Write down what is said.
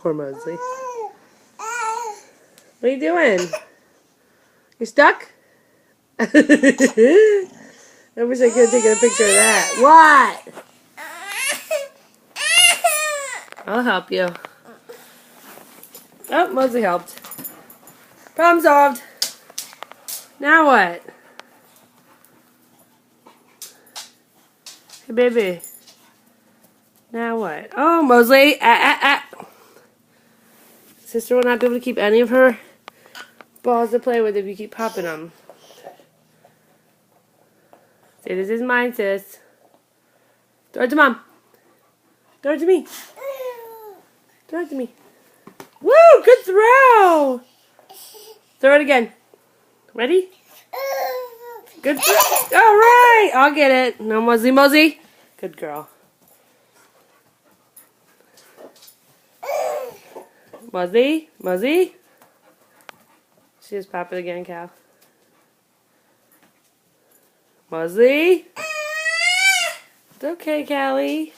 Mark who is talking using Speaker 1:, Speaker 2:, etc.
Speaker 1: Poor Mosley. What are you doing? You stuck? I wish I could have taken a picture of that. What? I'll help you. Oh, Mosley helped. Problem solved. Now what? Hey, baby. Now what? Oh, Mosley. Sister will not be able to keep any of her balls to play with if you keep popping them. Say, this is mine, sis. Throw it to Mom. Throw it to me. Throw it to me. Woo! Good throw! Throw it again. Ready? Good throw. All right. I'll get it. No, Mosey. Good girl. Mosey. She just popped it again, Cal. Mosey. It's okay, Callie.